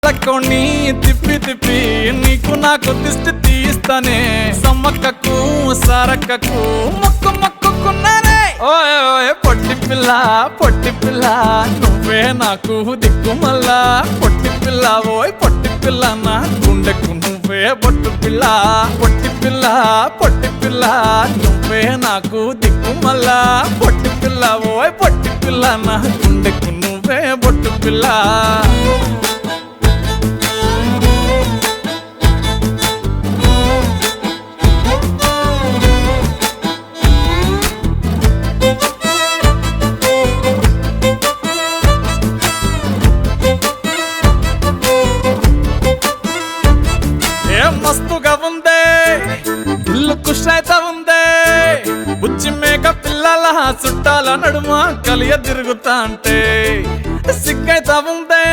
తక్కువని తిప్పి తిప్పి నీకు నాకు దిష్టి తీస్తానే సమ్మక్కకు సారక్కకు మొక్కు మొక్కుకున్నానే ఓయ్ ఓయ్ పొట్టి పిల్ల నువ్వే నాకు దిక్కు మల్లా పొట్టి పిల్ల ఓయ్ పొట్టి పిల్ల నా గుండెకు నువ్వే బొట్టు పిల్ల పొట్టి పిల్ల నువ్వే నాకు దిక్కు మల్లా పొట్టి పిల్ల ఓయ్ పొట్టి పిల్ల నా గుండెకు నువ్వే బొట్టు పిల్ల మస్తుగా ఉందే ఇల్లు కుషైత ఉందే బుచ్చి మేక పిల్లల చుట్టాల నడుమ కలియ తిరుగుతా అంటే సిగ్గైతా ఉందే